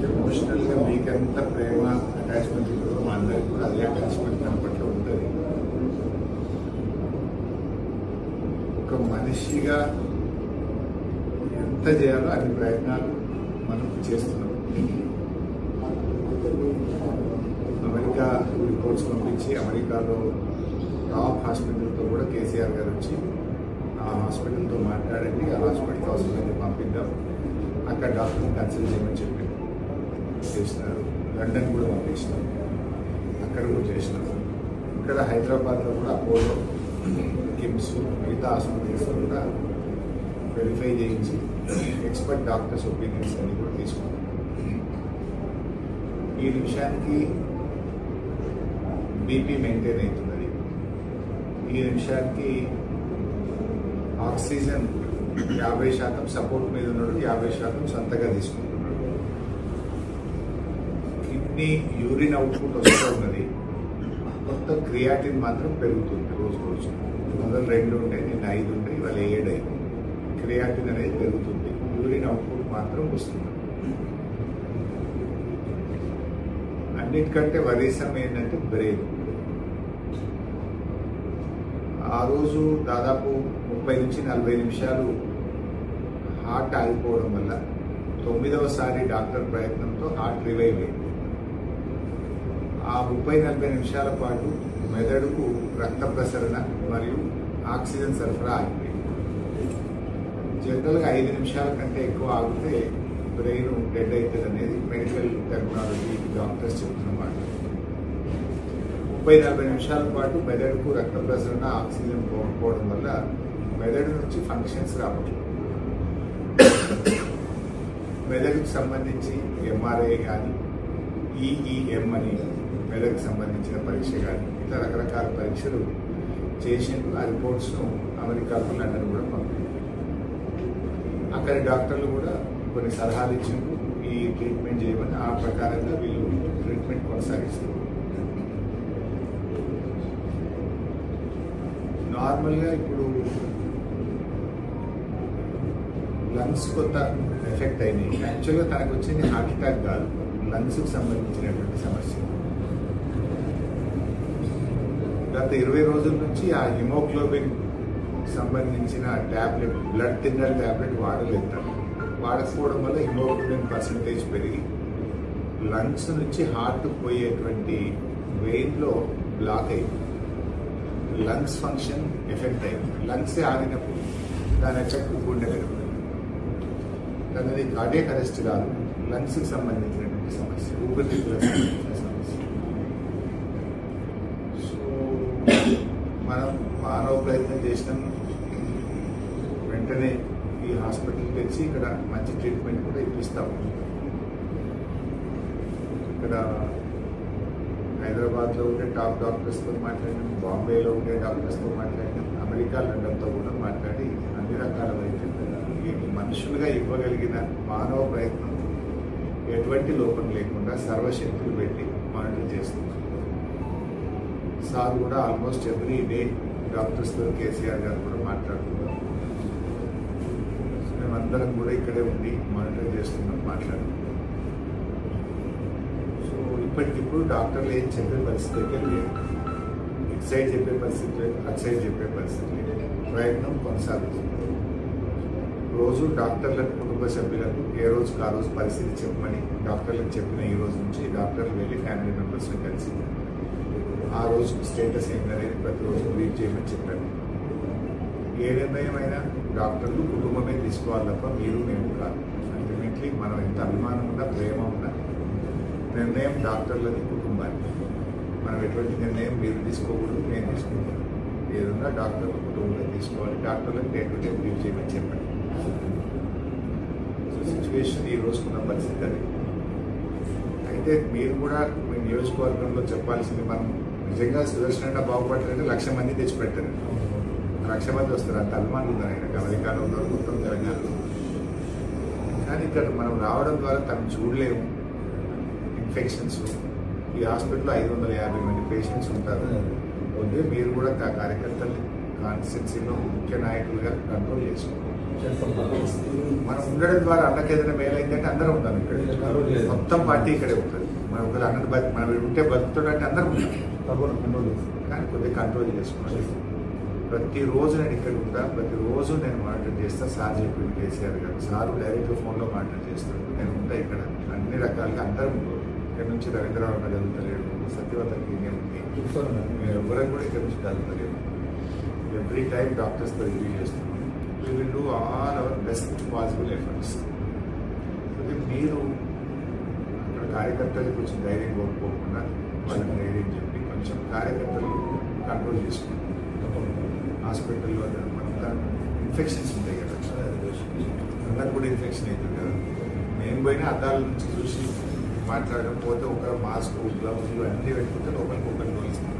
ఎమోషనల్గా మీకు ఎంత ప్రేమ అటాచ్మెంట్ ఉంటుందో మా అందరికి కూడా అదే అటాచ్మెంట్ దాని పట్ల ఉంటుంది. ఒక మనిషిగా ఎంత చేయాలో అన్ని ప్రయత్నాలు మనం చేస్తున్నాం. అమెరికా రిపోర్ట్స్ పంపించి అమెరికాలో టాప్ హాస్పిటల్తో కూడా కేసీఆర్ గారు వచ్చి ఆ హాస్పిటల్తో మాట్లాడండి, ఆ హాస్పిటల్కి అవసరమైతే పంపిద్దాం, అక్కడ డాక్టర్ని కన్సల్ట్ చేయమని చెప్పి చేసినారు. లండన్ కూడా పంపించినారు, అక్కడ కూడా చేసినారు. ఇక్కడ హైదరాబాద్లో కూడా అపోలో, కిమ్స్, మిగతా హాస్పిటల్స్లో కూడా వెరిఫై చేయించి ఎక్స్పర్ట్ డాక్టర్స్ ఒపీనియన్స్ అన్ని కూడా తీసుకున్నాం. ఈ నిమిషానికి బీపీ మెయింటైన్ అవుతున్నది. ఈ నిమిషానికి ఆక్సిజన్ 50% సపోర్ట్ మీద ఉన్నాడు, 50% సొంతగా తీసుకుంటున్నాడు. కిడ్నీ యూరిన్ అవుట్పుట్ వస్తూ ఉన్నది. కొత్త క్రియాటిన్ మాత్రం పెరుగుతుంది రోజు రోజు. మొదలు 2 ఉండే, నిన్న 5 ఉండే, ఇవాళ 7 అయింది. క్రియాటిన్ అనేది పెరుగుతుంది, యూరిన్ అవుట్పుట్ మాత్రం వస్తుంది. అన్నిటికంటే వరీసం ఏంటంటే బ్రెయిన్. ఆ రోజు దాదాపు 30 నుంచి 40 నిమిషాలు హార్ట్ ఆగిపోవడం వల్ల 9వసారి డాక్టర్ ప్రయత్నంతో హార్ట్ రివైవ్ అయింది. ఆ 30-40 నిమిషాల పాటు మెదడుకు రక్త ప్రసరణ మరియు ఆక్సిజన్ సరఫరా ఆగిపోయింది. జనరల్గా 5 నిమిషాల కంటే ఎక్కువ ఆగితే బ్రెయిన్ డెడ్ అవుతుంది అనేది మెడికల్ టెర్మినాలజీ డాక్టర్స్ చెప్తున్నమాట. 30-40 నిమిషాల పాటు మెదడుకు రక్త ప్రసరణ ఆక్సిజన్ పోకపోవడం వల్ల మెదడు నుంచి ఫంక్షన్స్ రావట్లేదు. మెదడుకు సంబంధించి ఎంఆర్ఐ కానీ, ఈఈఎం అని మెదడుకు సంబంధించిన పరీక్ష కానీ, ఇట్లా రకరకాల పరీక్షలు చేసిండ్రు. ఆ రిపోర్ట్స్ను అమెరికాకు, లండన్ కూడా పంపింది. అక్కడి డాక్టర్లు కూడా కొన్ని సలహాలు ఇచ్చిండ్రు, ఈ ట్రీట్మెంట్ చేయమని. ఆ ప్రకారంగా వీళ్ళు ట్రీట్మెంట్ కొనసాగిస్తారు. నార్మల్గా ఇప్పుడు లంగ్స్ కొత్త ఎఫెక్ట్ అయినాయి. యాక్చువల్గా తనకు వచ్చింది హార్ట్ అటాక్ కాదు, లంగ్స్కి సంబంధించినటువంటి సమస్య. గత 20 రోజుల నుంచి ఆ హిమోగ్లోబిన్ సంబంధించిన ట్యాబ్లెట్, బ్లడ్ థిన్నర్ ట్యాబ్లెట్ వాడలేదు. వాడకపోవడం వల్ల హిమోగ్లోబిన్ పర్సంటేజ్ పెరిగి లంగ్స్ నుంచి హార్ట్ పోయేటువంటి వెయిన్లో బ్లాక్ అయింది. లంగ్స్ ఫంక్షన్ ఎఫెక్ట్ అయింది. లంగ్స్ ఆగినప్పుడు దాని ఎఫెక్ట్ గుండె మీద పడింది. కానీ కార్డియాక్ అరెస్ట్ కాదు, లంగ్స్కి సంబంధించినటువంటి సమస్య, ఊపిరితిత్తులకు సంబంధించిన సమస్య. సో మనం మానవ ప్రయత్నం చేసినాం. వెంటనే ఈ హాస్పిటల్కి తెచ్చి ఇక్కడ మంచి ట్రీట్మెంట్ కూడా ఇప్పిస్తాం. ఇక్కడ హైదరాబాద్లో ఉండే టాప్ డాక్టర్స్తో మాట్లాడినాం, బాంబేలో ఉండే డాక్టర్స్తో మాట్లాడినాం, అమెరికా, లండన్తో కూడా మాట్లాడి అన్ని రకాల వైద్యం మనుషులుగా ఇవ్వగలిగిన మానవ ప్రయత్నం ఎటువంటి లోపం లేకుండా సర్వశక్తులు పెట్టి మానిటర్ చేస్తున్నాం. సార్ కూడా ఆల్మోస్ట్ ఎవ్రీ డే డాక్టర్స్తో, కేసీఆర్ గారు కూడా మాట్లాడుతున్నాం. మేమందరం కూడా ఇక్కడే ఉండి మానిటర్ చేస్తున్నాం, మాట్లాడుతున్నాం. సో ఇప్పటికిప్పుడు డాక్టర్లు ఏం చెప్పే పరిస్థితి అయితే లేదు. ఇటు సైడ్ చెప్పే పరిస్థితి లేదు, అటు సైడ్ చెప్పే పరిస్థితి లేదు. ప్రయత్నం కొనసాగుతుంది. రోజు డాక్టర్లకు, కుటుంబ సభ్యులకు ఏ రోజుకి ఆ రోజు పరిస్థితి చెప్పమని డాక్టర్లకు చెప్పిన ఈ రోజు నుంచి డాక్టర్లు వెళ్ళి ఫ్యామిలీ మెంబర్స్ని కలిసి ఆ రోజు స్టేటస్ ఏంటనేది ప్రతిరోజు బ్రీఫ్ చేయమని చెప్పారు. ఏ నిర్ణయమైనా డాక్టర్లు, కుటుంబమే తీసుకోవాలి తప్ప మీరు మేము కాదు. అల్టిమేట్లీ మనం ఎంత అభిమానం ఉన్నా, ప్రేమ ఉన్నా, నిర్ణయం డాక్టర్లది, కుటుంబాన్ని. మనం ఎటువంటి నిర్ణయం మీరు తీసుకోకూడదు, నేను తీసుకుంటాను. ఏదన్నా డాక్టర్లు, కుటుంబంలో తీసుకోవాలి. డాక్టర్లకు డే టు డే బ్రీఫ్ చేయమని చెప్పండి. సో సిచ్యువేషన్ ఈ రోజుకున్న పరిస్థితి అది. అయితే మీరు కూడా మీ నియోజకవర్గంలో చెప్పాల్సింది, మనం నిజంగా సుదర్శన బాగుపడతారంటే 1,00,000 మంది తెచ్చిపెట్టారు. 1,00,000 మంది వస్తారు. అంత అభిమానులు ఉన్నారు ఆయన. అమెరికాలో ఉన్నారు, మొత్తం తెలంగాణలో. కానీ ఇక్కడ మనం రావడం ద్వారా తను చూడలేము. ఇన్ఫెక్షన్స్, ఈ హాస్పిటల్లో 550 మంది పేషెంట్స్ ఉంటారు. వద్దే మీరు కూడా కార్యకర్తలు కాన్స్టిట్యున్సీలో ముఖ్య నాయకులుగా కంట్రోల్ చేసుకోండి. మనం ఉండడం ద్వారా అన్నకి ఏదైనా మేలైందంటే అందరం ఉంటాం ఇక్కడ. మొత్తం పార్టీ ఇక్కడే ఉంటుంది. మనం ఒకరు అన్నది మనం ఉంటే బతుకుతాడంటే అందరం ఉంటాం. కానీ కొద్దిగా కంట్రోల్ చేసుకోవాలి. ప్రతిరోజు నేను ఇక్కడ ఉంటా, ప్రతిరోజు నేను మానిటర్ చేస్తా. సార్ చెప్పింది కేసీఆర్ గారు, సారు డైరెక్ట్గా ఫోన్లో మానిటర్ చేస్తాడు. నేను ఉంటా ఇక్కడ అన్ని రకాలుగా అందరం. ఇక్కడ నుంచి రవీంద్రరావు గారు చదువుతలేడు, సత్యవతకి నేను ఎవరైనా కూడా ఇక్కడ నుంచి చదువుతలేడు. ఎవ్రీ టైం డాక్టర్స్తో రివ్యూ చేస్తున్నాం. We will do all our best possible efforts. మీరు అక్కడ కార్యకర్తలకు కొంచెం ధైర్యం కోల్పోకుండా వాళ్ళకి ధైర్యం చెప్పి కొంచెం కార్యకర్తలు కంట్రోల్ చేసుకుంటాం. హాస్పిటల్లో మనం ఇన్ఫెక్షన్స్ ఉంటాయి కదా, అందరికి కూడా ఇన్ఫెక్షన్ అవుతుంది కదా. నేను పోయినా అద్దాల నుంచి చూసి మాట్లాడడం, పోతే ఒకరు మాస్క్, గ్లౌజులు అన్నీ పెట్టుకుంటే లోపలికి ఒకరు తోలిస్తాం.